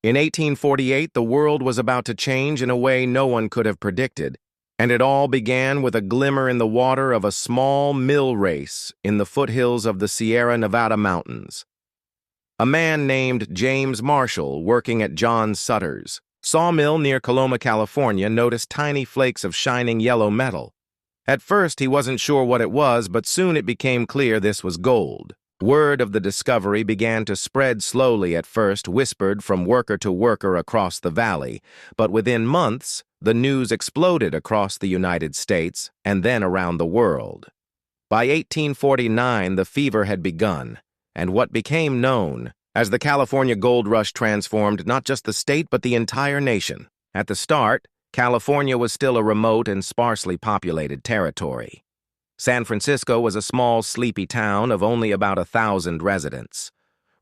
In 1848, the world was about to change in a way no one could have predicted, and it all began with a glimmer in the water of a small mill race in the foothills of the Sierra Nevada mountains. A man named James Marshall, working at John Sutter's sawmill near Coloma, California, noticed tiny flakes of shining yellow metal. At first, he wasn't sure what it was, but soon it became clear this was gold. Word of the discovery began to spread slowly at first, whispered from worker to worker across the valley, but within months, the news exploded across the United States and then around the world. By 1849, the fever had begun, and what became known as the California Gold Rush transformed not just the state but the entire nation. At the start, California was still a remote and sparsely populated territory. San Francisco was a small, sleepy town of only about 1,000 residents.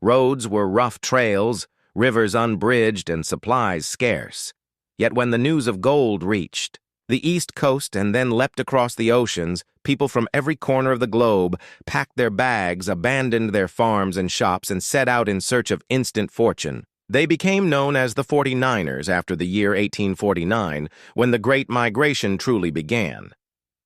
Roads were rough trails, rivers unbridged, and supplies scarce. Yet when the news of gold reached the East Coast and then leapt across the oceans, people from every corner of the globe packed their bags, abandoned their farms and shops, and set out in search of instant fortune. They became known as the 49ers after the year 1849, when the Great Migration truly began.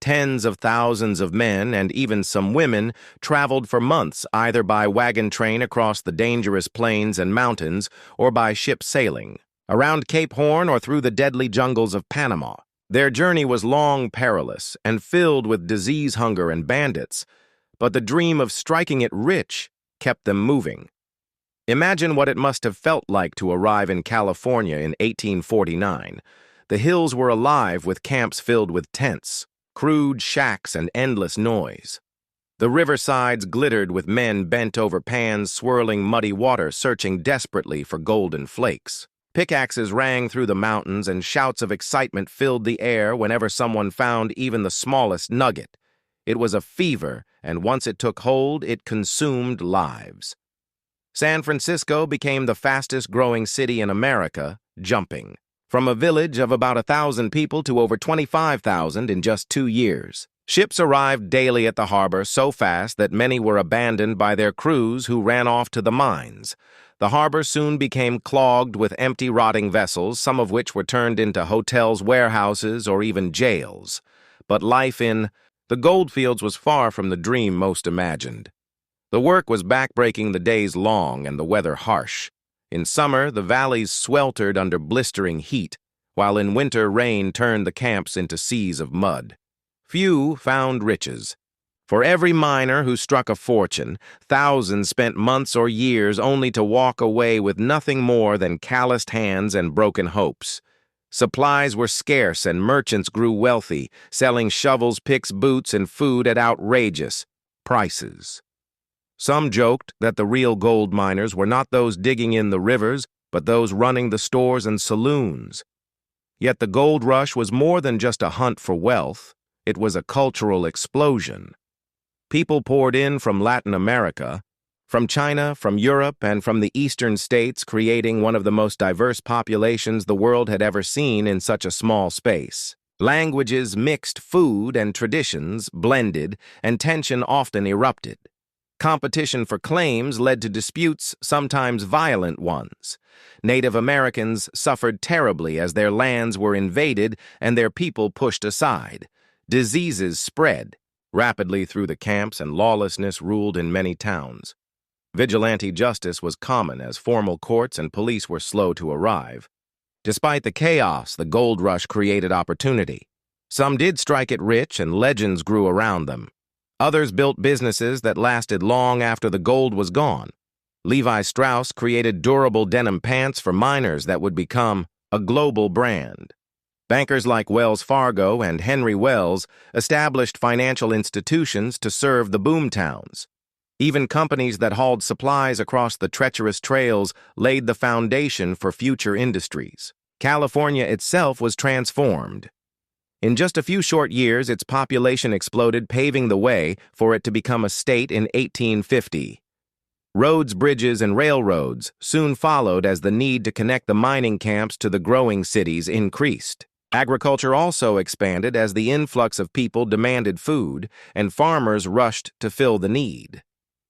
Tens of thousands of men, and even some women, traveled for months either by wagon train across the dangerous plains and mountains or by ship sailing, around Cape Horn or through the deadly jungles of Panama. Their journey was long, perilous, and filled with disease, hunger, and bandits, but the dream of striking it rich kept them moving. Imagine what it must have felt like to arrive in California in 1849. The hills were alive with camps filled with tents, crude shacks, and endless noise. The riversides glittered with men bent over pans swirling muddy water, searching desperately for golden flakes. Pickaxes rang through the mountains, and shouts of excitement filled the air whenever someone found even the smallest nugget. It was a fever, and once it took hold, it consumed lives. San Francisco became the fastest-growing city in America, jumping from a village of about 1,000 people to over 25,000 in just 2 years. Ships arrived daily at the harbor so fast that many were abandoned by their crews who ran off to the mines. The harbor soon became clogged with empty, rotting vessels, some of which were turned into hotels, warehouses, or even jails. But life in the goldfields was far from the dream most imagined. The work was backbreaking, the days long and the weather harsh. In summer, the valleys sweltered under blistering heat, while in winter rain turned the camps into seas of mud. Few found riches. For every miner who struck a fortune, thousands spent months or years only to walk away with nothing more than calloused hands and broken hopes. Supplies were scarce and merchants grew wealthy, selling shovels, picks, boots, and food at outrageous prices. Some joked that the real gold miners were not those digging in the rivers, but those running the stores and saloons. Yet the gold rush was more than just a hunt for wealth. It was a cultural explosion. People poured in from Latin America, from China, from Europe, and from the eastern states, creating one of the most diverse populations the world had ever seen in such a small space. Languages mixed, food and traditions blended, and tension often erupted. Competition for claims led to disputes, sometimes violent ones. Native Americans suffered terribly as their lands were invaded and their people pushed aside. Diseases spread rapidly through the camps, and lawlessness ruled in many towns. Vigilante justice was common as formal courts and police were slow to arrive. Despite the chaos, the gold rush created opportunity. Some did strike it rich, and legends grew around them. Others built businesses that lasted long after the gold was gone. Levi Strauss created durable denim pants for miners that would become a global brand. Bankers like Wells Fargo and Henry Wells established financial institutions to serve the boomtowns. Even companies that hauled supplies across the treacherous trails laid the foundation for future industries. California itself was transformed. In just a few short years, its population exploded, paving the way for it to become a state in 1850. Roads, bridges, and railroads soon followed as the need to connect the mining camps to the growing cities increased. Agriculture also expanded as the influx of people demanded food, and farmers rushed to fill the need.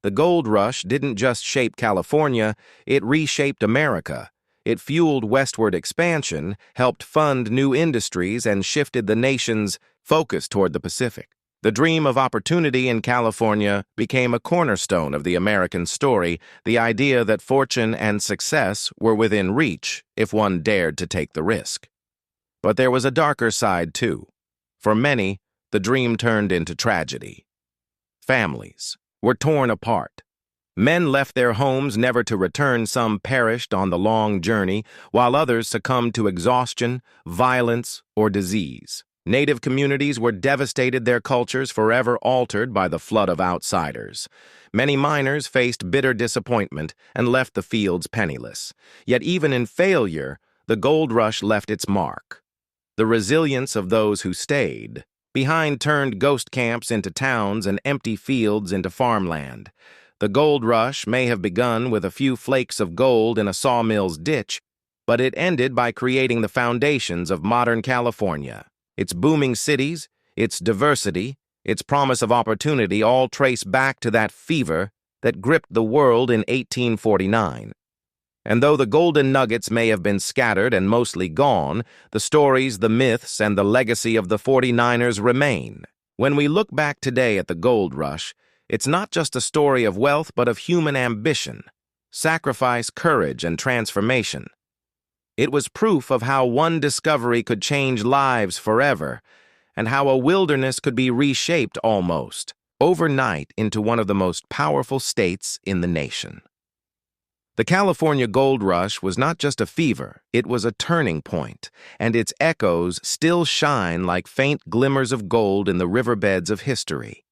The gold rush didn't just shape California, it reshaped America. It fueled westward expansion, helped fund new industries, and shifted the nation's focus toward the Pacific. The dream of opportunity in California became a cornerstone of the American story, the idea that fortune and success were within reach if one dared to take the risk. But there was a darker side, too. For many, the dream turned into tragedy. Families were torn apart. Men left their homes never to return, some perished on the long journey, while others succumbed to exhaustion, violence, or disease. Native communities were devastated, their cultures forever altered by the flood of outsiders. Many miners faced bitter disappointment and left the fields penniless. Yet even in failure, the gold rush left its mark. The resilience of those who stayed behind turned ghost camps into towns and empty fields into farmland. The gold rush may have begun with a few flakes of gold in a sawmill's ditch, but it ended by creating the foundations of modern California. Its booming cities, its diversity, its promise of opportunity all trace back to that fever that gripped the world in 1849. And though the golden nuggets may have been scattered and mostly gone, the stories, the myths, and the legacy of the 49ers remain. When we look back today at the gold rush, it's not just a story of wealth but of human ambition, sacrifice, courage, and transformation. It was proof of how one discovery could change lives forever, and how a wilderness could be reshaped almost overnight into one of the most powerful states in the nation. The California Gold Rush was not just a fever, it was a turning point, and its echoes still shine like faint glimmers of gold in the riverbeds of history.